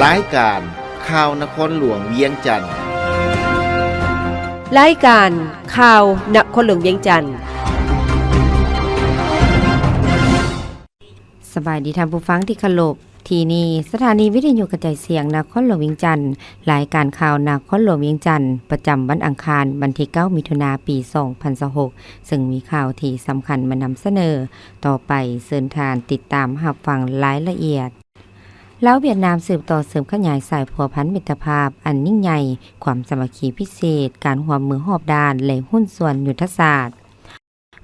รายการข่าวนครหลวงเวียงจันทน์รายการข่าวนครหลวงเวียงจันทน์สบายดีท่านผู้ฟังที่เคารพที่นี่สถานีวิทยุกระจายเสียงนครหลวงเวียงจันทน์รายการข่าวนครหลวงเวียงจันทน์ประจำวันอังคารวันที่9มิถุนายนปี2026ซึ่งมีข่าวที่สำคัญมานำเสนอต่อไปเชิญทานติดตามรับฟังรายละเอียดแล้วเวียดนามสืบต่อเสริมขยายสายพัวพันมิตรภาพอันยิ่งใหญ่ความสามัคคีพิเศษการร่วมมือรอบด้านและหุ้นส่วนยุทธศาสตร์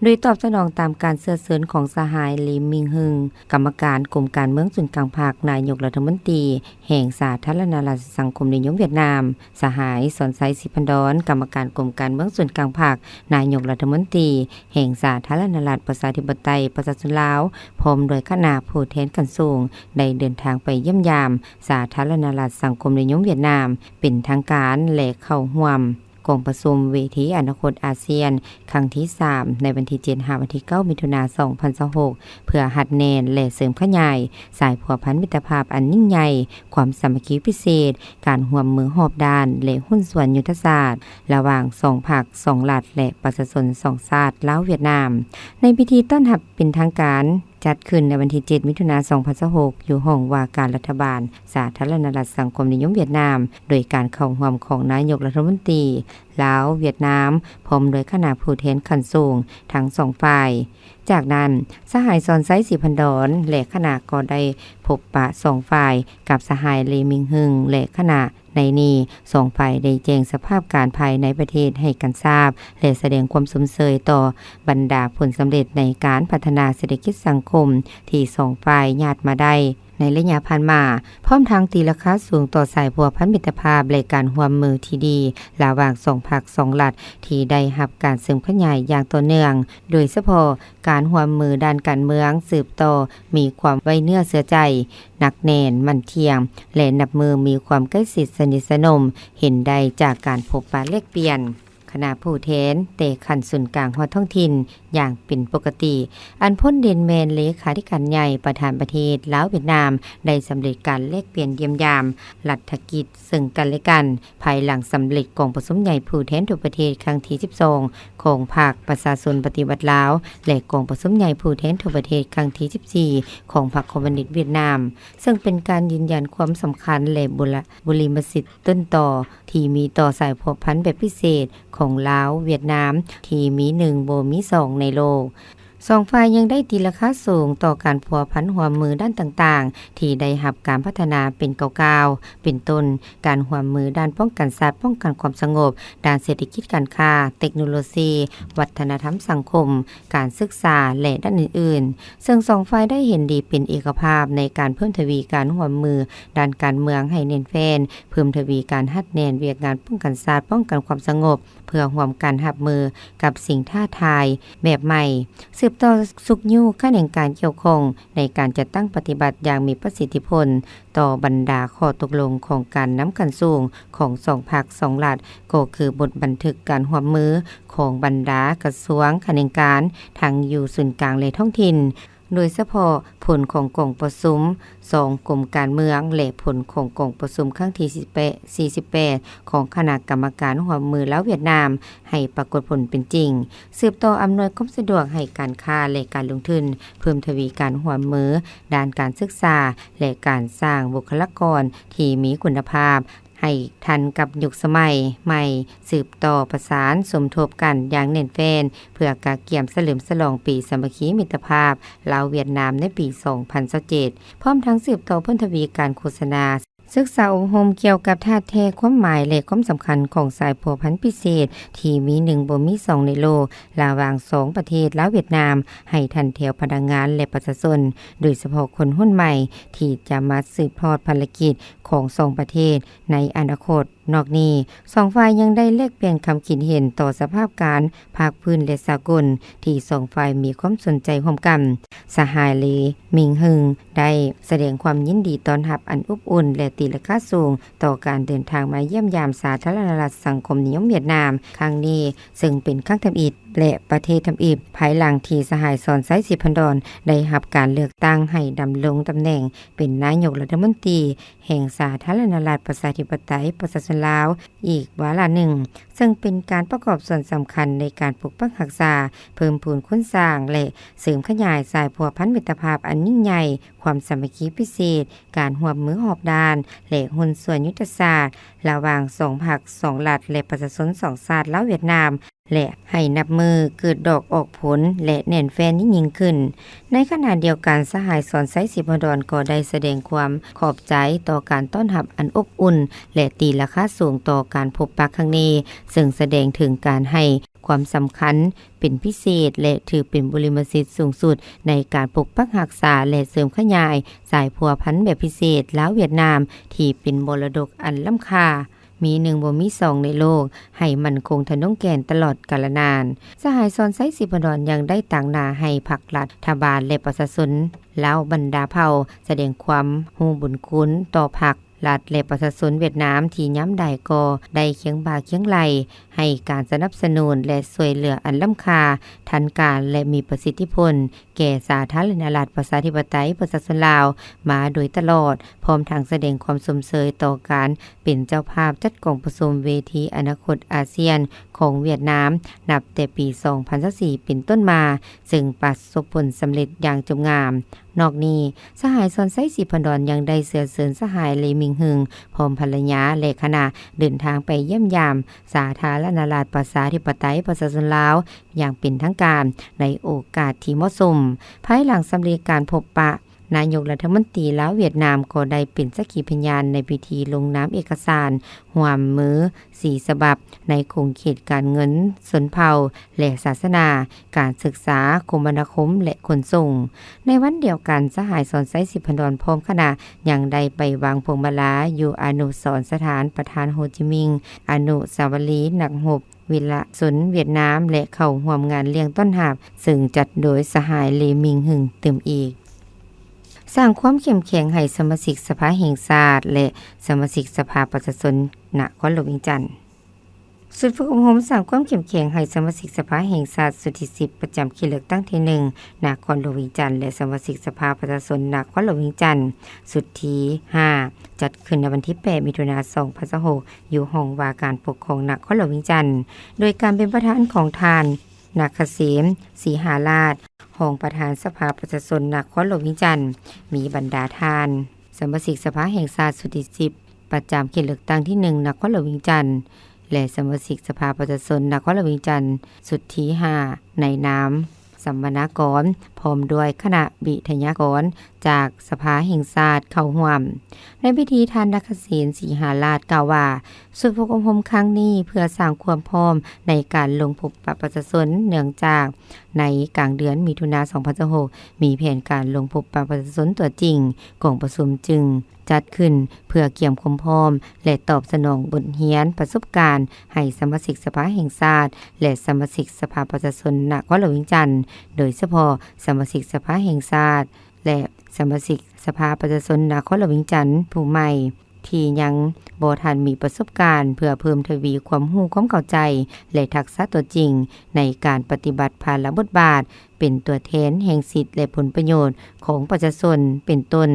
โดยตอบสนองตามการเสนอเสริญของสหายลีมิงฮึงกรรมการกรมการเมืองศูนย์กลางภาคนายกรัฐมนตรีแห่งสาธารณรัฐสังคมนิยมเวียดนามสหายสอนไซสิพันดอนกรรมการกรมการเมืองศูนย์กลางภาคนายกรัฐมนตรีแห่งสาธารณรัฐประชาธิปไตยประชาชนลาวพร้อมโดยคณะผู้แทนกันสูงได้เดินทางไปเยี่ยมยามสาธารณรัฐสังคมนิยมเวียดนามเป็นทางการและเข้าร่วมกองประชุมเวทีอนาคตอาเซียนครั้งที่3ในวันที่7 วันที่9มิถุนายน2026เพื่อหัดแนนและเสริมขยายสายพัวพันมิตรภาพอันยิ่งใหญ่ความสามัคคีพิเศษการร่วมมือรอบด้านและหุ้นส่วนยุทธศาสตร์ระหว่าง2ภาค2รัฐและประชาชน2ชาติลาวเวียดนามในพิธีต้อนรับเป็นทางการจัดขึ้นในวันที่7มิถุนายน2026อยู่ห้องว่าการรัฐบาลสาธารณรัฐสังคมนิยมเวียดนามโดยการเข้าร่วมของนายกรัฐมนตรีลาวเวียดนามพร้อมโดยคณะผู้แทนขั้นสูงทั้ง2ฝ่ายจากนั้นสหายซอนไซสิพันดอนและคณะก็ได้พบปะ2ฝ่ายกับสหายลีมิงฮึงและคณะในนี้2ฝ่ายได้แจ้งสภาพการภายในประเทศให้กันทราบและแสดงความสมเสยต่อบรรดาผลสำเร็จในการพัฒนาเศรษฐกิจสังคมที่2ฝ่ายญาติมาได้ในระยะผ่านมาพร้อมทางตีราคาสูงต่อสายพัวพันมิตรภาพและการร่วมมือที่ดีระหว่าง2ภาค2รัฐที่ได้รับการเสริมขยายอย่างต่อเนื่องโดยเฉพาะการร่วมมือด้านการเมืองสืบต่อมีความไว้เนื้อเชื่อใจหนักแน่นมั่นเที่ยงและนับมือมีความใกล้ชิดสนิทสนมเห็นได้จากการพบปะแลกเปลี่ยนคณะผู้แทนแต่ขันศูนย์กลางฮอดท้องถิ่นอย่างเป็นปกติอันพ้นเดนแมนเลขาธิการใหญ่ประธานประเทศลาวเวียดนามได้สำเร็จการแลกเปลี่ยนเยี่ยมยามรัฐกิจซึ่งกันและกันภายหลังสำเร็จกองประชุมใหญ่ผู้แทนทั่วประเทศครั้งที่12ของภาคประชาชนปฏิวัติลาวและกองประชุมใหญ่ผู้แทนทั่วประเทศครั้งที่14ของพรรคคอมมิวนิสต์เวียดนามซึ่งเป็นการยืนยันความสำคัญและบุริมสิทธิ์ต้นต่อที่มีต่อสายพัวพันแบบพิเศษของลาวเวียดนามที่มี1บ่มี2ในโลก2ฝ่ายยังได้ตีราคาสูงต่อการพัวพันร่วมมือด้านต่างๆที่ได้รับการพัฒนาเป็นก้าวๆเป็นต้นการร่วมมือด้านป้องกันชาติป้องกันความสงบด้านเศรษฐกิจการค้าเทคโนโลยีวัฒนธรรมสังคมการศึกษาและด้านอื่นๆซึ่ง2ฝ่ายได้เห็นดีเป็นเอกภาพในการเพิ่มทวีการร่วมมือด้านการเมืองให้แน่นแฟ้นเพิ่มทวีการหัดแน่นเวียกงานป้องกันชาติป้องกันความสงบเพื่อร่วมกันรับมือกับสิ่งท้าทายแบบใหม่สืบต่อสุขยู่ขั้นแห่งการเกี่ยวข้องในการจัดตั้งปฏิบัติอย่างมีประสิทธิผลต่อบรรดาข้อตกลงของการนำกันสูงของ2ภาค2รัฐก็คือบทบันทึกการร่วมมือของบรรดากระทรวงขั้นแห่งการทั้งอยู่ส่วนกลางและท้องถิ่นโดยเฉพาะผลของกองประชุม2กรมการเมืองและผลของกองประชุมครั้งที่48ของคณะกรรมการร่วมมือลาวเวียดนามให้ปรากฏผลเป็นจริงสืบต่ออำนวยความสะดวกให้การค้าและการลงทุนเพิ่มทวีการร่วมมือด้านการศึกษาและการสร้างบุคลากรที่มีคุณภาพให้ทันกับยุคสมัยใหม่สืบต่อประสานสมทบกันอย่างแน่นแฟ้นเพื่อกะเกี่ยมเฉลิมฉลองปีสามัคคีมิตรภาพลาวเวียดนามในปี2027พร้อมทั้งสืบต่อเพิ่มทวีการโฆษณาศึกษาอบรมเกี่ยวกับท่าแท้ความหมายและความสำคัญของสายพัวพันธุ์พิเศษที่มี1บ่มี2ในโลกระหว่าง2ประเทศลาวเวียดนามให้ทันแถวพนักงานและประชาชนโดยเฉพาะคนรุ่นใหม่ที่จะมาสืบทอดภารกิจของ2ประเทศในอนาคตนอกนี้2ฝ่ายยังได้แลกเปลี่ยนคำคิดเห็นต่อสภาพการภาคพื้นและสากลที่2ฝ่ายมีความสนใจร่วมกันสหายลีมิงฮึงได้แสดงความยินดีต้อนรับอันอบอุ่นและตีราคาสูงต่อการเดินทางมาเยี่ยมยามสาธารณรัฐสังคมนิยมเวียดนามครั้งนี้ซึ่งเป็นครั้งทำอิฐ และประเทศทำอิฐภายหลังที่สหายสอนไซสิพันดอนได้รับการเลือกตั้งให้ดำรงตำแหน่งเป็นนายกรัฐมนตรีแห่งสาธารณรัฐประชาธิปไตยประชาชนลาวอีกวาระหนึ่งซึ่งเป็นการประกอบส่วนสำคัญในการปกปักรักษาเพิ่มพูนค้นสร้างและเสริมขยายสายพัวพันมิตรภาพอันยิ่งใหญ่ความสามัคคีพิเศษการร่วมมือหอบด้านและหุ้นส่วนยุทธศาสตร์ระหว่าง2 พรรค 2 รัฐและประชาชน2ชาติลาวเวียดนามและให้นับมือเกิดดอกออกผลและแน่นแฟนยิ่งขึ้นในขณะเดียวกันสหายสอนไซสิพันดอนก็ได้แสดงความขอบใจต่อการต้อนรับอันอบอุ่นและตีราคาสูงต่อการพบปะครั้งนี้ซึ่งแสดงถึงการให้ความสำคัญเป็นพิเศษและถือเป็นบรมสิทธิ์สูงสุดในการปกปักรักษาและเสริมขยายสายพัวพันธุ์แบบพิเศษลาวเวียดนามที่เป็นมรดกอันล้ำค่ามี1บ่มี2ในโลกให้มันคงทะนงแก่นตลอดกาลนานสหายสอนไซสิพันดอนยังได้ต่างหน้าให้พรรครัฐบาลและประชาชนลาวบรรดาเผ่าแสดงความรู้บุญคุณต่อพรรครัฐและประชาชนเวียดนามที่ย้ำใดก็ได้เคียงบ่าเคียงไหลให้การสนับสนุนและช่วยเหลืออันล้ำค่าทันการและมีประสิทธิผลแก่สาธารณรัฐประชาธิปไตยประชาชนลาวมาโดยตลอดพร้อมทั้งแสดงความสมเสยต่อการเป็นเจ้าภาพจัดกองประชุมเวทีอนาคตอาเซียนของเวียดนามนับแต่ปี 2024 เป็นต้นมาซึ่งประสบผลสำเร็จอย่างจงงามนอกนี้สหายสอนไซสิพันดอนยังได้เสือเสริญสหายเลมิงหึงพร้อมภรรยาและคณะเดินทางไปเยี่ยมยามสาธารณรัฐประชาธิปไตยประชาชนลาวอย่างเป็นทางการในโอกาสที่เหมาะสมภายหลังสำเร็จการพบปะนายกรัฐมนตรีลาวเวียดนามก็ได้เป็นสักขีพยานในพิธีลงนามเอกสารร่วมมือ4 ฉบับในโครงเขตการเงินชนเผ่าและศาสนาการศึกษาคมนาคมและขนส่งในวันเดียวกันสหายสอนไซสิพันดอนพร้อมคณะยังได้ไปวางพวงมาลาอยู่อนุสรณ์สถานประธานโฮจิมินห์อนุสาวรีย์นักรบวิลสนเวียดนามและเข้าร่วมงานเลี้ยงต้นหาบซึ่งจัดโดยสหายเลมิงหึงเติมอีกสร้างความเข้มแข็งให้สมาชิกสภาแห่งชาติและสมาชิกสภาประชาชนนครหลวงเวียงจันทน์สุดฝึกอบรมสร้างความเข้มแข็งให้สมาชิกสภาแห่งชาติสุดที่10ประจำเขตเลือกตั้งที่1นครหลวงเวียงจันทน์และสมาชิกสภาประชาชนนครหลวงเวียงจันทน์สุดที่5จัดขึ้นในวันที่8มิถุนายน2026อยู่ห้องว่าการปกครองนครหลวงเวียงจันทน์โดยการเป็นประธานของทานนาคเสมศรีหาราชรองประธานสภาประชาชนนครหลวงเวียงจันทน์มีบรรดาทานสมาชิกสภาแห่งชาติสุดที่10ประจำเขตเลือกตั้งที่1นครหลวงเวียงจันทน์และสมาชิกสภาประชาชนนครหลวงเวียงจันทน์สุดที่5ในนามสัมมนากรพร้อมด้วยคณะวิทยากรจากสภาแห่งชาติเข้าร่วมในพิธีทานนักเกษตรศรีหาราชกล่าวว่าสุดฝึกอบรมครั้งนี้เพื่อสร้างความพร้อมในการลงพบปะประชาชนเนื่องจากในกลางเดือนมิถุนายน2026มีแผนการลงพบปะประชาชนตัวจริงกองประชุมจึงจัดขึ้นเพื่อเกี่ยมความพร้อมและตอบสนองบทเรียนประสบการณ์ให้สมาชิกสภาแห่งชาติและสมาชิกสภาประชาชนนครหลวงเวียงจันทน์โดยเฉพาะสมาชิกสภาแห่งชาติและสมาชิกสภาประชาชนนครหลวงเวียงจันทน์ผู้ใหม่ที่ยังบ่ทันมีประสบการณ์เพื่อเพิ่มทวีความรู้ความเข้าใจและทักษะตัวจริงในการปฏิบัติภาระบทบาทเป็นตัวแทนแห่งสิทธิและผลประโยชน์ของประชาชนเป็นต้น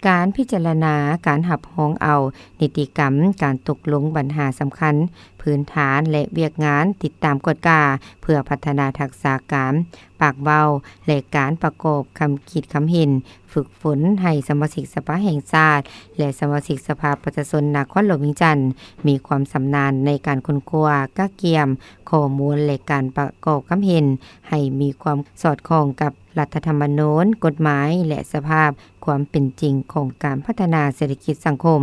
การพิจารณาการหับห้องเอานิติกรรมการตกลงปัญหาสำคัญพื้นฐานและเวียกงานติดตามกฎกาเพื่อพัฒนาทักษะการปากเว้าและการประกอบคำคิดคำเห็นฝึกฝนให้สมาชิกสภาแห่งชาติและสมาชิกสภาประชาชนนครหลวงเวียงจันทน์มีความชำนาญในการค้นคว้าก้าเกี่ยมข้อมูลและการประกอบคำเห็นให้มีความสอดคล้องกับรัฐธรรมนูญกฎหมายและสภาพความเป็นจริงของการพัฒนาเศรษฐกิจสังคม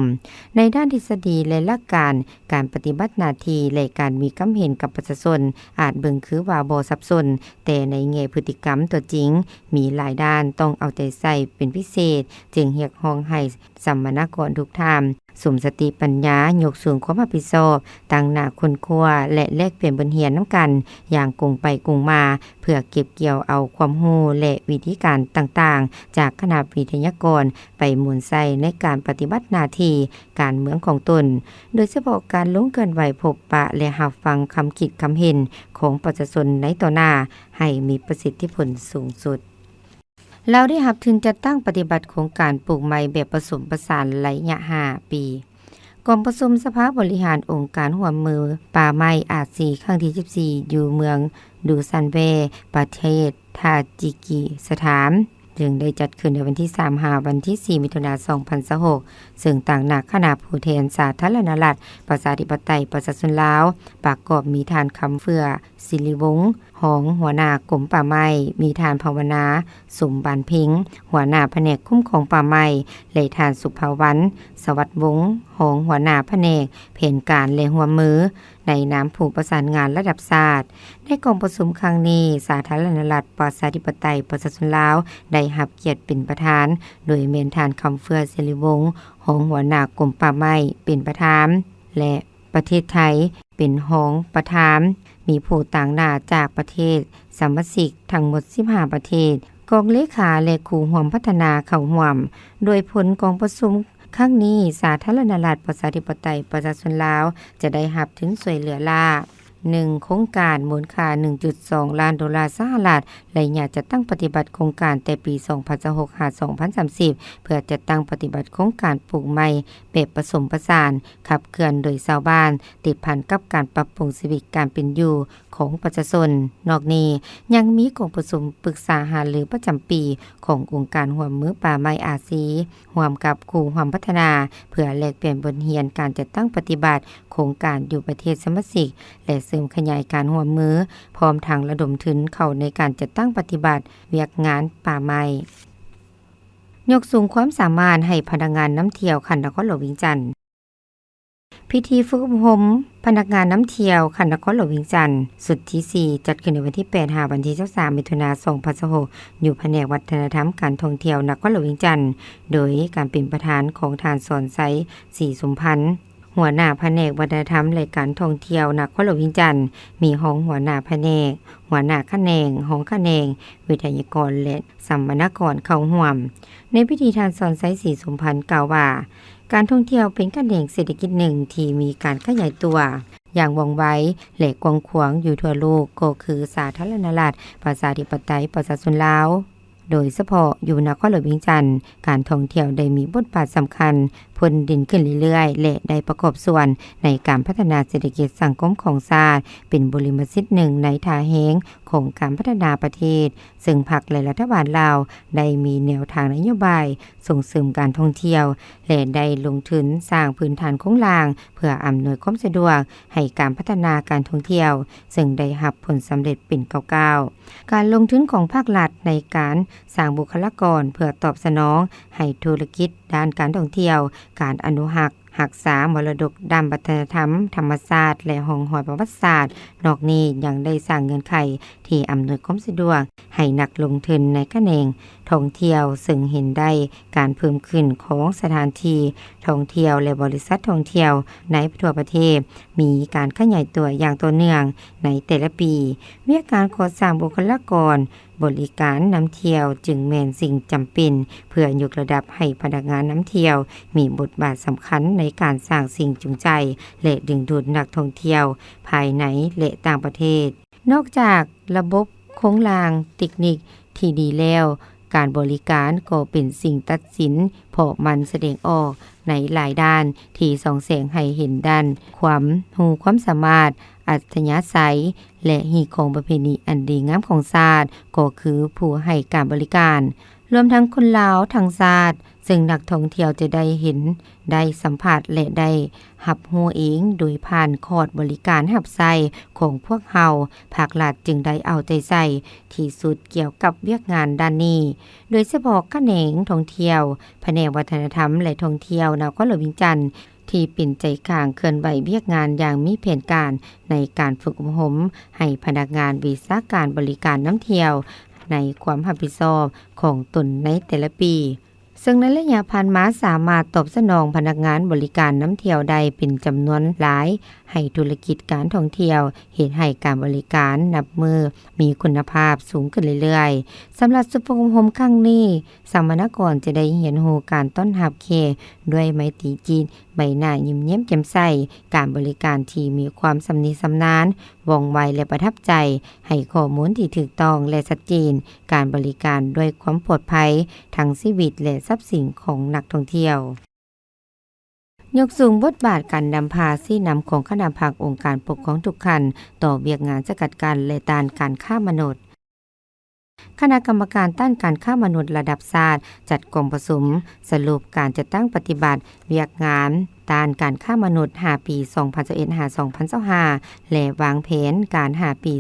ในด้านทฤษฎีและหลักการปฏิบัติหน้าที่และการมีความเห็นกับประชาชนอาจเบิ่งคือว่าบ่ซับซ้อนแต่ในแง่พฤติกรรมตัวจริงมีหลายด้านต้องเอาใจใส่เป็นพิเศษจึงเรียกร้องให้สัมมนากรทุกท่าน สมสติปัญญายกสูงความรับผิดชอบตั้งหน้าคนครัวและแลกเปลี่ยนบทเรียนนำกันอย่างกงไปกงมาเพื่อเก็บเกี่ยวเอาความรู้และวิธีการต่างๆจากคณะวิทยากรไปหมุนใส่ในการปฏิบัติหน้าที่การเมืองของตนโดยเฉพาะการลงเคลื่อนไหวพบปะและรับฟังคำคิดคำเห็นของประชาชนในต่อหน้าให้มีประสิทธิผลสูงสุดเราได้รับทุนจัดตั้งปฏิบัติโครงการปลูกไม้แบบผสมผสานระยะ5 ปีกองประชุมสภาบริหารองค์การร่วมมือป่าไม้อาซีครั้งที่14อยู่เมืองดูซันเวประเทศทาจิกิสถานจึงได้จัดขึ้นในวันที่3 วันที่4มิถุนายน2026ซึ่งต่างหน้าคณะผู้แทนสาธารณรัฐประชาธิปไตยประชาชนลาวประกอบมีทานคำเฟื่อศิริวงศ์หองหัวหน้ากรมป่าไม้มีทานภาวนาสมบานเพ็งหัวหน้าแผนกคุ้มครองป่าไม้และทานสุภาวรรณสวัสดิ์วงศ์หองหัวหน้าแผนกแผนการและหัวมือในนามผู้ประสานงานระดับชาติในกองประชุมครั้งนี้สาธารณรัฐประชาธิปไตยประชาชนลาวได้รับเกียรติเป็นประธานโดยเมนทานคำเฟื่อศิริวงศ์หองหัวหน้ากรมป่าไม้เป็นประธานและประเทศไทยเป็นหองประธานมีผู้ต่างหน้าจากประเทศสมาชิกทั้งหมด15ประเทศกองเลขาและครูร่วมพัฒนาเข้าร่วมโดยผลกองประชุมครั้งนี้สาธารณรัฐประชาธิปไตยประชาชนลาวจะได้รับถึงช่วยเหลือล่า1โครงการมูลค่า 1.2 ล้านดอลลาร์สหรัฐและอยากจะตั้งปฏิบัติโครงการแต่ปี 2026-2030 เพื่อจะตั้งปฏิบัติโครงการปลูกไม้แบบผสมผสานขับเคลื่อนโดยชาวบ้านติดพันกับการปรับปรุงชีวิตการเป็นอยู่ของประชาชนนอกนี้ยังมีกองประชุมปรึกษาหารือประจำปีขององค์การร่วมมือป่าไม้อาซีร่วมกับครูร่วมพัฒนาเพื่อแลกเปลี่ยนบทเรียนการจัดตั้งปฏิบัติโครงการอยู่ประเทศสมาชิกและเสริมขยายการร่วมมือพร้อมทางระดมทุนเข้าในการจัดตั้งปฏิบัติเวียกงานป่าไม้ยกสูงความสามารถให้พนักงานน้ำเที่ยวคันนครหลวงเวียงจันทน์พิธีฝึกอบรมพนักงานน้ำเที่ยวคันนครหลวงเวียงจันทน์สุดที่4จัดขึ้นในวันที่8 วันที่23มิถุนายน2026อยู่แผนกวัฒนธรรมการท่องเที่ยวนครหลวงเวียงจันทน์โดยการเป็นประธานของทานสอนไซศรีสมพันธ์หัวหน้าแผนกวัฒนธรรมและการท่องเที่ยวนครหลวงเวียงจันทน์มีห้องหัวหน้าแผนกหัวหน้าแขนงห้องแขนงวิทยากรและสัมมนากรเข้าร่วมในพิธีทานสอนไซศรีสมพันธ์กล่าวว่าการท่องเที่ยวเป็นการแห่งเศรษฐกิจหนึ่งที่มีการขยายตัวอย่างว่องไวและกว้างขวางอยู่ทั่วโลกก็คือสาธารณรัฐประชาธิปไตยประชาชนลาวโดยเฉพาะอยู่นครหลวงเวียงจันทน์การท่องเที่ยวได้มีบทบาทสำคัญพ้นดินขึ้นเรื่อยๆและได้ประกอบส่วนในการพัฒนาเศรษฐกิจสังคมของชาติเป็นบริมสิทธิ์หนึ่งในท่าแหงของการพัฒนาประเทศซึ่งพรรคและรัฐบาลลาวได้มีแนวทางนโยบายส่งเสริมการท่องเที่ยวและได้ลงทุนสร้างพื้นฐานโครงสร้างเพื่ออำนวยความสะดวกให้การพัฒนาการท่องเที่ยวซึ่งได้รับผลสำเร็จเป็นก้าวๆการลงทุนของภาครัฐในการสร้างบุคลากรเพื่อตอบสนองให้ธุรกิจด้านการท่องเที่ยวการอนุรักษามรดกด้านวัฒนธรรมธรรมชาติและห้องหอยประวัติศาสตร์นอกนี้ยังได้สร้างเงื่อนไขที่อำนวยความสะดวกให้นักลงทุนในแขนงท่องเที่ยวซึ่งเห็นได้การเพิ่มขึ้นของสถานที่ท่องเที่ยวและบริษัทท่องเที่ยวในทั่วประเทศมีการขยายตัวอย่างต่อเนื่องในแต่ละปีเวียกการก่อสร้างบุคลากรบริการนำเที่ยวจึงแม่นสิ่งจำเป็นเพื่อยกระดับให้พนักงานนำเที่ยวมีบทบาทสำคัญในการสร้างสิ่งจูงใจและดึงดูดนักท่องเที่ยวภายในและต่างประเทศนอกจากระบบโครงสร้างเทคนิคที่ดีแล้วการบริการก็เป็นสิ่งตัดสินเพราะมันแสดงออกในหลายด้านที่ส่องแสงให้เห็นด้านความรู้ความสามารถอัธยาศัยและหีของประเพณีอันดีงามของชาติก็คือผู้ให้การบริการรวมทั้งคนลาวทั้งชาติซึ่งนักท่องเที่ยวจะได้เห็นได้สัมผัสและได้รับรู้เองโดยผ่านคอร์สบริการรับใช้ของพวกเฮาภาครัฐจึงได้เอาใจใส่ที่สุดเกี่ยวกับเวียกงานด้านนี้โดยเฉพาะแขนงท่องเที่ยวแผนกวัฒนธรรมและท่องเที่ยวนครหลวงเวียงจันทน์ที่เป็นใจกลางเคลื่อนไหวเวียกงานอย่างมีแผนการในการฝึกอบรมให้พนักงานวิชาการบริการน้ำเที่ยวในความรับผิดชอบของตนในแต่ละปี ซึ่งในระยะผ่านมาสามารถตอบสนองพนักงานบริการน้ำเที่ยวใดเป็นจำนวนหลายให้ธุรกิจการท่องเที่ยวเฮ็ดให้การบริการนับมือมีคุณภาพสูงขึ้นเรื่อยๆสำหรับซุปเปอร์โฮมครั้งนี้สัมมนากรจะได้เห็นฮู้การต้อนรับแขกด้วยไมตรีจิตใบหน้ายิ้มแย้มแจ่มใสการบริการที่มีความสำนิสำนานว่องไวและประทับใจให้ข้อมูลที่ถูกต้องและชัดเจนการบริการด้วยความปลอดภัยทั้งชีวิตและทรัพย์สินของนักท่องเที่ยวยกสูงบทบาทการนำพาที่นำของคณะภาคองค์การปกครองทุกขั้นต่อเวียกงานสกัดกั้นและต้านการค้ามนุษย์คณะกรรมการต้านการค้ามนุษย์ระดับชาติจัดกองประชุมสรุปการจัดตั้งปฏิบัติเวียกงานต้านการค้ามนุษย์5ปี 2021-2025 และวางแผนการ5ปี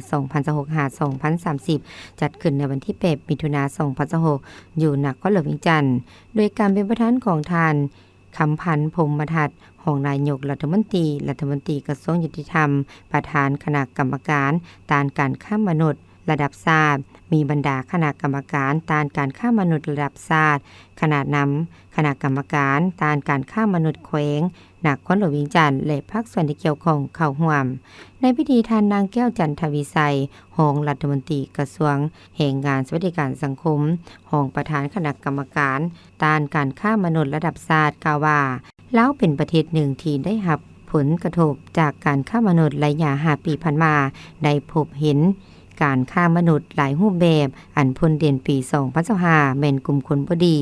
2026-2030 จัดขึ้นในวันที่8มิถุนายน 2026 อยู่นครหลวงเวียงจันทน์โดยการเป็นประธานของท่านคำพันธ์พรหมทัศน์รองนายกรัฐมนตรีกระทรวงยุติธรรมประธานคณะกรรมการต้านการค้ามนุษย์ระดับชาติมีบรรดาคณะกรรมการต้านการค้ามนุษย์ระดับชาติคณะนำคณะกรรมการต้านการค้ามนุษย์แขวงนครหลวงเวียงจันทน์และภาคส่วนที่เกี่ยวข้องเข้าร่วมในพิธีทานนางแก้วจันทวิไสรองรัฐมนตรีกระทรวงแรงงานสวัสดิการสังคมรองประธานคณะกรรมการต้านการค้ามนุษย์ระดับชาติกล่าวว่าลาวเป็นประเทศหนึ่งที่ได้รับผลกระทบจากการค้ามนุษย์ระยะ5ปีผ่านมาได้พบเห็นการฆ่ามนุษย์หลายรูปแบบอันพ้นเดือนปี 2025 แม่นกลุ่มคนบ่ดี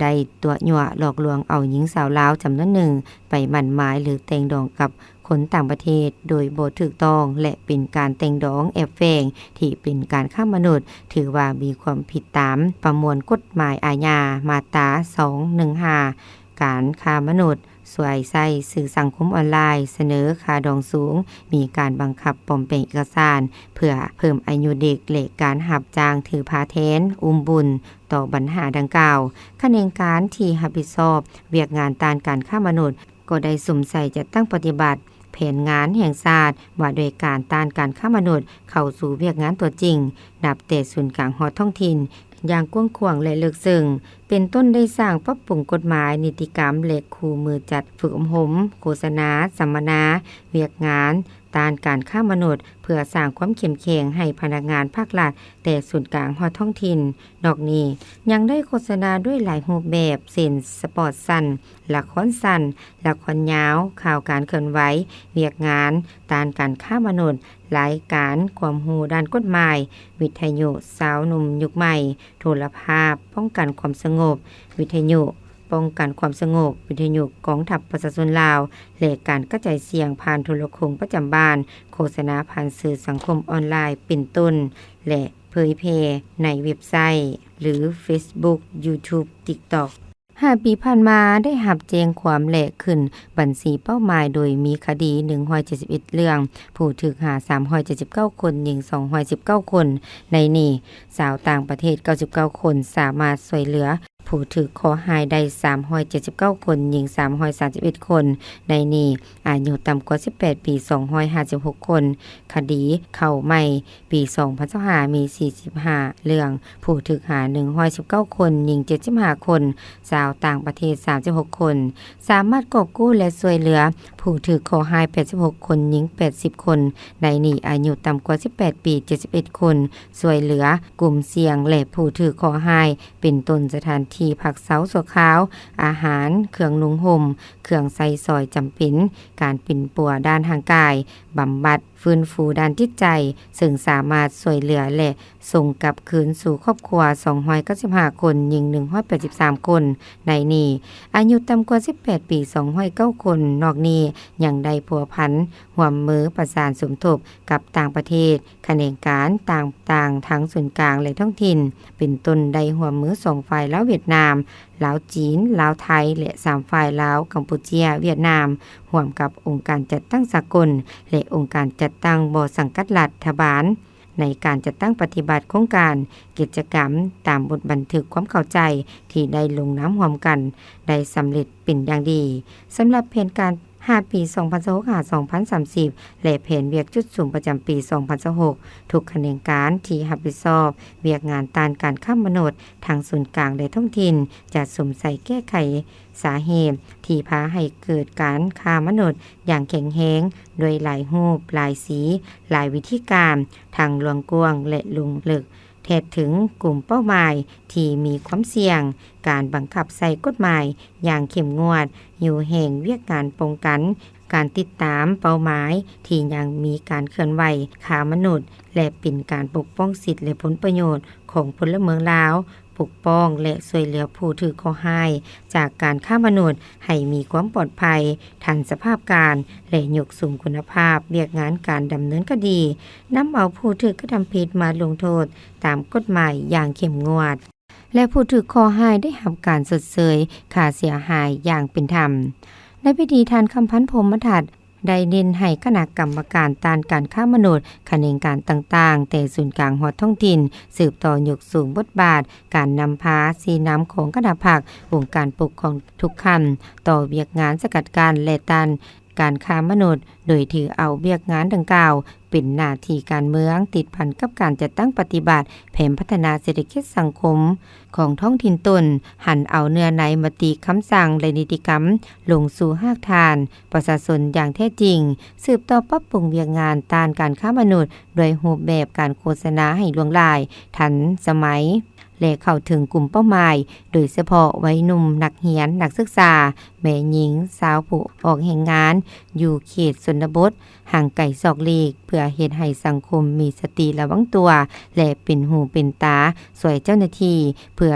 ได้ตัวยั่วหลอกลวงเอาหญิงสาวลาวจำนวนหนึ่งไปหมั่นหมายหรือแต่งดองกับคนต่างประเทศโดยบ่ถูกต้องและเป็นการแต่งดองแอบแฝงที่เป็นการฆ่ามนุษย์ถือว่ามีความผิดตามประมวลกฎหมายอาญามาตรา 215 การฆ่ามนุษย์สวยใส่สื่อสังคมออนไลน์เสนอค่าดองสูงมีการบังคับปลอมแปลงเอกสารเพื่อเพิ่มอายุเด็กและการหับจ้างถือพาแทนอุ้มบุญต่อปัญหาดังกล่าวคณะการที่รับผิดชอบเวียกงานต้านการค้ามนุษย์ก็ได้สุ่มใส่จัดตั้งปฏิบัติแผนงานแห่งชาติว่าโดยการต้านการค้ามนุษย์เข้าสู่เวียกงานตัวจริงนับแต่ศูนย์กลางฮอดท้องถิ่นอย่างกว้างขวางและลึกซึ้งเป็นต้นได้สร้างปรับปรุงกฎหมายนิติกรรมและคู่มือจัดฝึกอบรมโฆษณาสัมมนาเวียกงานต้านการค้ามนุษย์เพื่อสร้างความเข้มแข็งให้พนักงานภาครัฐแต่ศูนย์กลางฮอดท้องถิ่นนอกนี้ยังได้โฆษณาด้วยหลายรูปแบบเช่นสปอร์ตสั้นละครสั้นละครยาวข่าวการเคลื่อนไหวเวียกงานต้านการค้ามนุษย์รายการความรู้ด้านกฎหมายวิทยุสาวหนุ่มยุคใหม่โทรภาพป้องกันความสงบวิทยุป้องกันความสงบวิทยุกองทัพประชาชนลาวและการกระจายเสียงผ่านโทรโข่งประจำบ้านโฆษณาผ่านสื่อสังคมออนไลน์เป็นต้นและเผยแพร่ในเว็บไซต์หรือ Facebook YouTube TikTok 5 ปีผ่านมาได้หับแจ้งความแหลกขึ้นบัญชีเป้าหมายโดยมีคดี171เรื่องผู้ถูกหา379คนหญิง219คนในนี้สาวต่างประเทศ99คนสามารถช่วยเหลือผู้ถูกขอหายได้379คนหญิง331คนในนี้อายุต่ำกว่า18ปี256คนคดีเข้าใหม่ปี2025มี45เรื่องผู้ถูกหา119คนหญิง75คนสาวต่างประเทศ36คนสามารถกอบกู้และช่วยเหลือผู้ถูกขอหาย86คนหญิง80คนในนี้อายุต่ำกว่า18ปี71คนช่วยเหลือกลุ่มเสี่ยงและผู้ถูกขอหายเป็นต้นสถานที่พักเสาชั่วคราวอาหารเครื่องนุ่งห่มเครื่องใช้สอยจำเป็นการปิ่นปัวด้านทางกายบำบัดฟื้นฟูด้านจิตใจซึ่งสามารถช่วยเหลือและส่งกลับคืนสู่ครอบครัว295คนหญิง183คนในนี้อายุต่ำกว่า18ปี209คนนอกนี้ยังได้พัวพันร่วมมือประสานสมทบกับต่างประเทศแขนงการต่างๆทั้งส่วนกลางและท้องถิ่นเป็นต้นได้ร่วมมือ2ฝ่ายลาวเวียดนามลาวจีนลาวไทยและ3ฝ่ายลาวกัมพูชาเวียดนามร่วมกับองค์การจัดตั้งสากลและองค์การจัดตั้งบ่สังกัดรัฐบาลในการจัดตั้งปฏิบัติโครงการกิจกรรมตามบทบันทึกความเข้าใจที่ได้ลงนามร่วมกันได้สำเร็จเป็นอย่างดีสำหรับแผนการ 5 ปี 2026 หา 2030 และแผนเวียกจุดสูงประจำปี 2026ทุกแขนงการที่รับผิดชอบเวียกงานต้านการค้ามนุษย์ทางศูนย์กลางและท้องถิ่นจะสมใส่แก้ไขสาเหตุที่พาให้เกิดการค้ามนุษย์อย่างแข็งแรงโดยหลายรูปหลายสีหลายวิธีการทางลวงกวงและลุงลึกแทดถึงกลุ่มเป้าหมายที่มีความเสี่ยงการบังคับใส่กฎหมายอย่างเข้มงวดอยู่แห่งเวียกงานป้องกันการติดตามเป้าหมายที่ยังมีการเคลื่อนไหวค้ามนุษย์และเป็นการปกป้องสิทธิและผลประโยชน์ของพลเมืองลาวปกป้องและช่วยเหลือผู้ถูกข้อหาจากการค้ามนุษย์ให้มีความปลอดภัยทันสภาพการและยกสูงคุณภาพเวียกงานการดำเนินคดีนำเอาผู้ถูกกระทำผิดมาลงโทษตามกฎหมายอย่างเข้มงวดและผู้ถูกข้อหาได้รับการชดเชยค่าเสียหายอย่างเป็นธรรมในพิธีทานคำพันพรหมทัตได้เน้นให้คณะกรรมการต้านการค้ามนุษย์แขนงการต่างๆแต่ศูนย์กลางฮอดท้องถิ่นสืบต่อยกสูงบทบาทการนำพาสีน้ำของคณะภาควงการปกครองทุกคันต่อเวียกงานสกัดกั้นและต้านการค้ามนุษย์โดยถือเอาเวียกงานดังกล่าวเป็นหน้าที่การเมืองติดพันกับการจัดตั้งปฏิบัติแผนพัฒนาเศรษฐกิจสังคมของท้องถิ่นตนหันเอาเนื้อในมติคำสั่งและนิติกรรมลงสู่หากฐานประชาชนอย่างแท้จริงสืบต่อปรับปรุงเวียกงานต้านการค้ามนุษย์โดยรูปแบบการโฆษณาให้ลวงลายทันสมัยและเข้าถึงกลุ่มเป้าหมายโดยเฉพาะวัยหนุ่มนักเรียนนักศึกษาแม่หญิงสาวผู้ออกแห่งงานอยู่เขตชนบทห่างไกลซอกลีกเพื่อเฮ็ดให้สังคมมีสติระวังตัวและเป็นหูเป็นตาช่วยเจ้าหน้าที่เพื่อ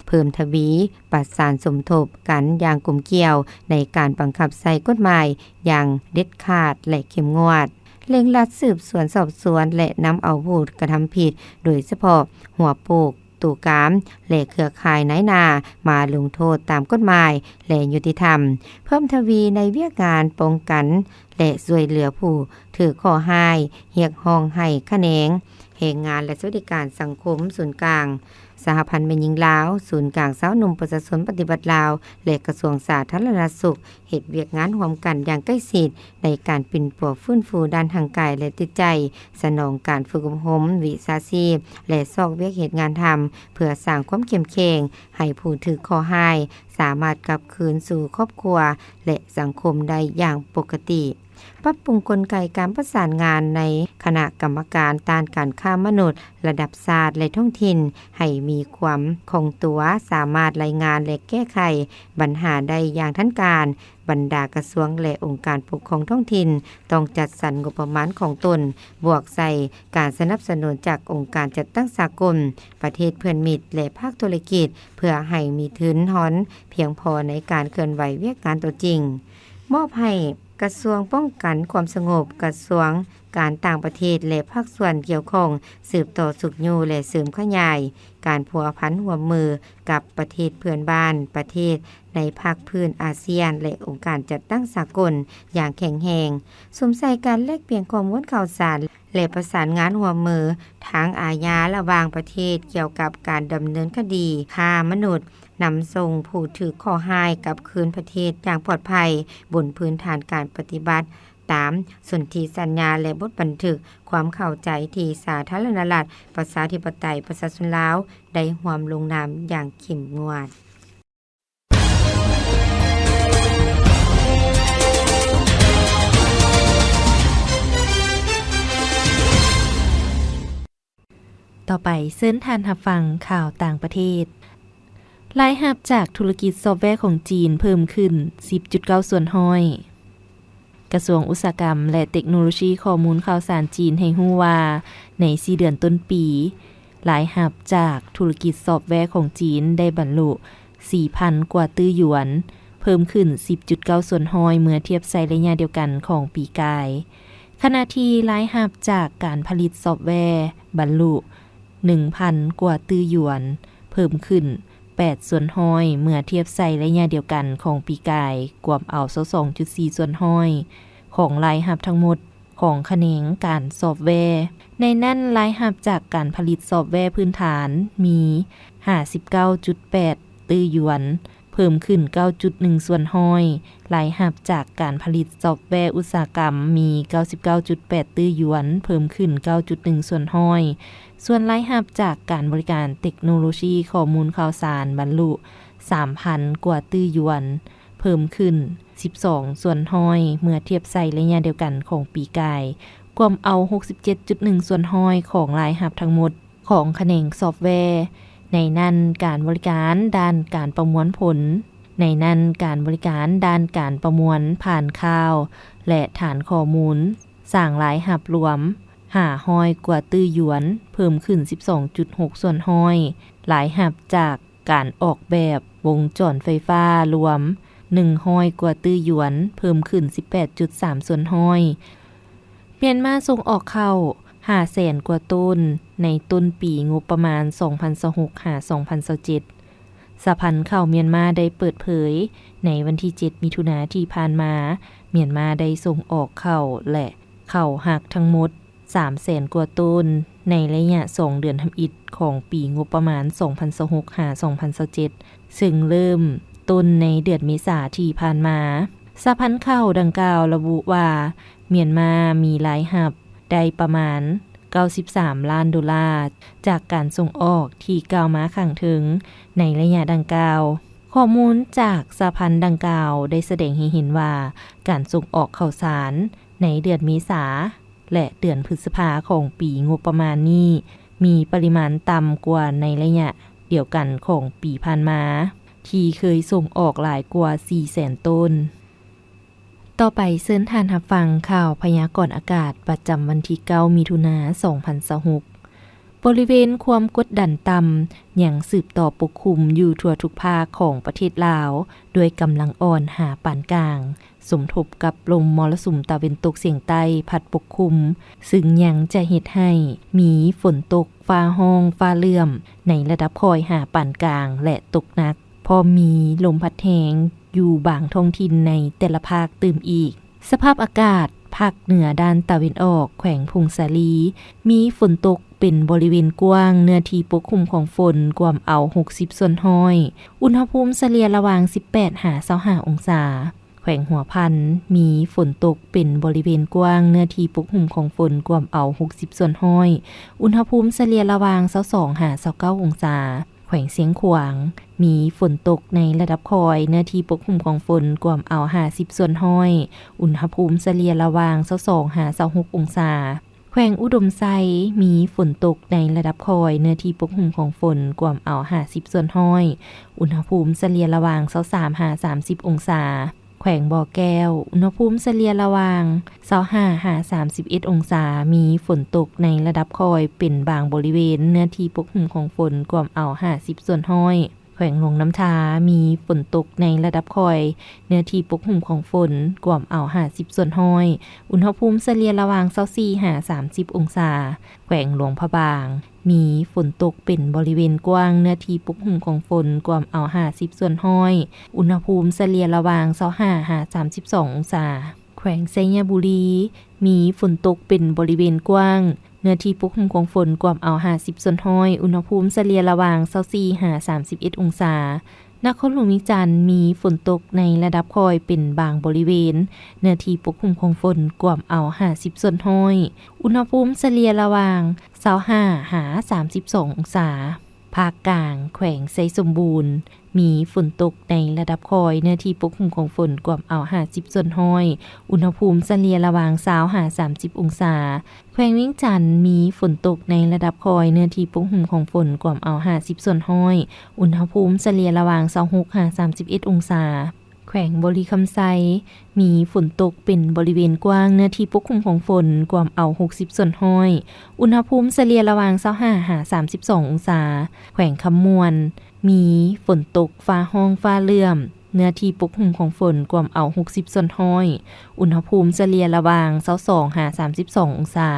เพิ่มทวีประสานสมทบกันอย่างกลมเกลี่ยวในการบังคับใช้กฎหมายอย่างเด็ดขาดและเข้มงวดเร่งรัดสืบสวนสอบสวนและนำเอาผู้กระทำผิดโดยเฉพาะหัวโปกตู่กามและเครือข่ายนายนามาลงโทษตามกฎหมายและยุติธรรมเพิ่มทวีในเวียกงานป้องกันและช่วยเหลือผู้ถือข้อหาเรียกร้องให้แขนงแรงงานและสวัสดิการสังคมศูนย์กลางสหพันธ์แม่หญิงลาวศูนย์กลางสาวหนุ่มประชาชนปฏิบัติลาวและกระทรวงสาธารณสุขเฮ็ดเวียกงานร่วมกันอย่างใกล้ชิดในการปิ่นปัวฟื้นฟูด้านทางกายและจิตใจสนองการฝึกอบรมวิชาชีพและซอกเวียกเหตุงานทำเพื่อสร้างความเข้มแข็งให้ผู้ถือข้อหาสามารถกลับคืนสู่ครอบครัวและสังคมได้อย่างปกติปรับปรุงกลไกการประสานงานในคณะกรรมการต้านการค้ามนุษย์ระดับชาติและท้องถิ่นให้มีความคงตัวสามารถรายงานและแก้ไขปัญหาได้อย่างทันการบรรดากระทรวงและองค์การปกครองท้องถิ่นต้องจัดสรรงบประมาณของตนบวกใส่การสนับสนุนจากองค์การจัดตั้งสากลประเทศเพื่อนมิตรและภาคธุรกิจเพื่อให้มีทุนหอนเพียงพอในการเคลื่อนไหวเวียกงานตัวจริงมอบให้กระทรวงป้องกันความสงบกระทรวงการต่างประเทศและภาคส่วนเกี่ยวข้องสืบต่อสุขอยู่และเสริมขยายการพัวพันร่วมมือกับประเทศเพื่อนบ้านประเทศในภาคพื้นอาเซียนและองค์การจัดตั้งสากลอย่างแข็งแรงสมใส่การแลกเปลี่ยนข้อมูลข่าวสารและประสานงานร่วมมือทางอาญาระหว่างประเทศเกี่ยวกับการดำเนินคดีค้ามนุษย์นำส่งผู้ถือข้อหากับคืนประเทศอย่างปลอดภัยบนพื้นฐานการปฏิบัติตามสนธิสัญญาและบทบันทึกความเข้าใจที่สาธารณรัฐประชาธิปไตยประชาชนลาวได้ร่วมลงนามอย่างเข้มงวดต่อไปเชิญทานรับฟังข่าวต่างประเทศรายรับจากธุรกิจซอฟต์แวร์ของจีนเพิ่มขึ้น 10.9 ส่วนห้อยกระทรวงอุตสาหกรรมและเทคโนโลยีข้อมูลข่าวสารจีนให้รู้ว่าใน4เดือนต้นปีรายรับจากธุรกิจซอฟต์แวร์ของจีนได้บรรลุ 4,000 กว่าตื้อหยวนเพิ่มขึ้น 10.9 ส่วนห้อยเมื่อเทียบใส่ระยะเดียวกันของปีกายขณะที่รายรับจากการผลิตซอฟต์แวร์บรรลุ 1,000 กว่าตื้อหยวนเพิ่มขึ้น8 ส่วนห้อยเมื่อเทียบใส่ระยะเดียวกันของปีกายกวมเอา 22.4 ส่วนห้อยของรายรับทั้งหมดของแขนงการซอฟต์แวร์ในนั้นรายรับจากการผลิตซอฟต์แวร์พื้นฐานมี 59.8 ตื้อหยวนเ พิ่มขึ้น 9.1 ส่วนห้อยรายรับจากการผลิตซอฟต์แวร์อุตสาหกรรมมี 99.8 ตื้อหยวนเพิ่มขึ้น 9.1 ส่วนห้อยส่วนรายรับจากการบริการเทคโนโลยีข้อมูลข่าวสารบรรลุ 3,000 กว่าตื้อหยวนเพิ่มขึ้น 12 ส่วนห้อยเมื่อเทียบใส่ระยะเดียวกันของปีกายกวมเอา 67.1 ส่วนห้อยของรายรับทั้งหมดของแขนงซอฟต์แวร์ในนั้นการบริการด้านการประมวลผลในนั้นการบริการด้านการประมวลผ่านข่าวและฐานข้อมูลสร้างรายรับรวม500กว่าตื้อหยวนเพิ่มขึ้น 12.6 ส่วนห้อยรายรับจากการออกแบบวงจรไฟฟ้ารวม100กว่าตื้อหยวนเพิ่มขึ้น 18.3 ส่วนห้อยเมียนมาส่งออกเข้า500,000 กว่าต้นในต้นปีงบประมาณ 2026-2027 สหพันธ์ข้าวเมียนมาได้เปิดเผยในวันที่ 7 มิถุนายนที่ผ่านมาเมียนมาได้ส่งออกข้าวและข้าวหักทั้งหมด 300,000 กว่าต้นในระยะ2เดือนทำอิฐของปีงบประมาณ 2026-2027 ซึ่งเริ่มต้นในเดือนเมษายนที่ผ่านมาสหพันธ์ข้าวดังกล่าวระบุว่าเมียนมามีรายรับได้ประมาณ93 ล้านดอลลาร์จากการส่งออกที่กล่าวมาข้างถึงในระยะดังกล่าวข้อมูลจากสหพันธ์ดังกล่าวได้แสดงให้เห็นว่าการส่งออกข้าวสารในเดือนเมษายนและเดือนพฤษภาของปีงบประมาณนี้มีปริมาณต่ำกว่าในระยะเดียวกันของปีผ่านมาที่เคยส่งออกหลายกว่า 400,000 ต้นต่อไปเชิญท่านรับฟังข่าวพยากรณ์อากาศประจำวันที่ 9 มิถุนายน 2026 บริเวณความกดดันต่ำยังสืบต่อปกคลุมอยู่ทั่วทุกภาคของประเทศลาวด้วยกำลังอ่อนหาปานกลางสมทบกับลมมรสุมตะวันตกเฉียงใต้พัดปกคลุมซึ่งยังจะเฮ็ดให้มีฝนตกฟ้าห้องฟ้าเลื่อมในระดับคอยหาปานกลางและตกหนักพอมีลมพัดแรงอยู่บางท้องถิ่นในแต่ละภาคตื่มอีกสภาพอากาศภาคเหนือด้านตะวันออกแขวงพงสาลีมีฝนตกเป็นบริเวณกว้างเนื้อที่ปกคลุมของฝนกว่าเอา60ส่วนห้อยอุณหภูมิเฉลี่ยระหว่าง18-25องศาแขวงหัวพันมีฝนตกเป็นบริเวณกว้างเนื้อที่ปกคลุมของฝนกว่าเอา60ส่วนห้อยอุณหภูมิเฉลี่ยระหว่าง22-29องศาแขวงเสียงขวางมีฝนตกในระดับคอยเนื้อที่ปกคลุมของฝนกว่าเอา50ส่วนห้อยอุณหภูมิเฉลี่ยระหว่าง22-26องศาแขวงอุดมไซมีฝนตกในระดับคอยเนื้อที่ปกคลุมของฝนกว่าเอา50ส่วนห้อยอุณหภูมิเฉลี่ยระหว่าง23-30องศาแขวงบ่อแก้วอุณหภูมิเฉลี่ยระหว่าง25-31องศามีฝนตกในระดับคอยเป็นบางบริเวณเนื้อที่ปกคลุมของฝนกว่าเอา50ส่วนห้อยแขวงหลวงน้ำทามีฝนตกในระดับคอยเนื้อที่ปกคลุมของฝนกว่าเอา50ส่วนห้อยอุณหภูมิเฉลี่ยระหว่าง24-30องศาแขวงหลวงพระบางมีฝนตกเป็นบริเวณกว้างเนื้อที่ปกคลุมของฝนกว่าเอา50ส่วนห้อยอุณหภูมิเฉลี่ยระหว่าง25-32องศาแขวงไชยบุรีมีฝนตกเป็นบริเวณกว้างเนื้อที่ปกคลุมของฝนกว่าเอา50ส่วนห้อยอุณหภูมิเฉลี่ยระหว่าง24-31องศานครหลวงวิจันทร์มีฝนตกในระดับคอยเป็นบางบริเวณเนื้อที่ปกคลุมของฝนกว่าเอา50ส่วนห้อยอุณหภูมิเฉลี่ยระหว่าง25-32องศาภาคกลางแขวงไชสมบูรณ์มีฝนตกในระดับคอยเนื้อที่ปกคลุมของฝนกว่าเอา50ส่วนห้อยอุณหภูมิเฉลี่ยระหว่าง20-30องศาแขวงเวียงจันทน์มีฝนตกในระดับคอยเนื้อที่ปกคลุมของฝนกว่าเอา50ส่วนห้อยอุณหภูมิเฉลี่ยระหว่าง26-31องศาแขวงบริคำไซมีฝนตกเป็นบริเวณกว้างเนื้อที่ปกคลุมของฝนกว่าเอา60ส่วนห้อยอุณหภูมิเฉลี่ยระหว่าง25-32องศาแขวงคำมวนมีฝนตกฟ้าห้องฟ้าเลื่อมเนื้อที่ปกคลุมของฝนกว่าเอา60ส่วนห้อยอุณหภูมิเฉลี่ยระหว่าง22-32องศา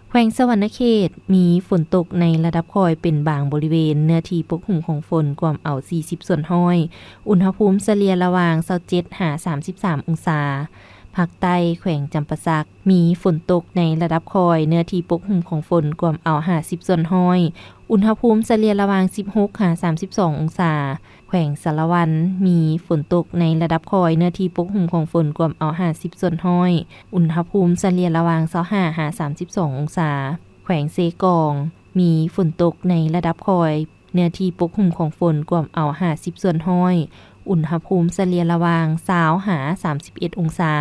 แขวงสวรรณเขตมีฝนตกในระดับคอยเป็นบางบริเวณเนื้อที่ปกคลุมของฝนกว่าเอา40ส่วนห้อยอุณหภูมิเฉลี่ยระหว่าง27-33องศา ภาคใต้แขวงจำปาสักมีฝนตกในระดับคอยเนื้อที่ปกคลุมของฝนกว่าเอา50ส่วนห้อยอุณหภูมิเฉลี่ยระหว่าง16-32องศาแขวงสารวันมีฝนตกในระดับคอยเนื้อที่ปกคลุมของฝนกว่าเอา50ส่วนห้อยอุณหภูมิเฉลี่ยระหว่าง25-32องศาแขวงเซกองมีฝนตกในระดับคอยเนื้อที่ปกคลุมของฝนกว่าเอา50ส่วนห้อยอุณหภูมิเฉลี่ยระหว่าง20-31องศา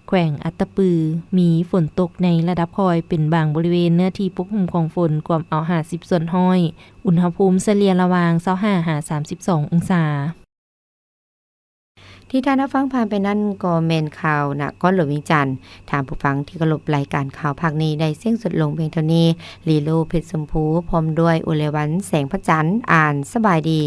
แขวงอัตตปือมีฝนตกในระดับคอยเป็นบางบริเวณเนื้อที่ปกคลุมของฝนกว่าเอา50ส่วนห้อยอุณหภูมิเฉลี่ยระหว่าง25-32องศาที่ท่านรับฟังผ่านไปนั่นก็แม่นข่าวนะก้อนหลวงวิงจันทน์ถามผู้ฟังที่เคารพรายการข่าวภาคนี้ได้เสียงสุดลงเพียงเท่านี้ลีโลเพชรชมพูพร้อมด้วยอุเลวันแสงพระจันทร์อ่านสบายดี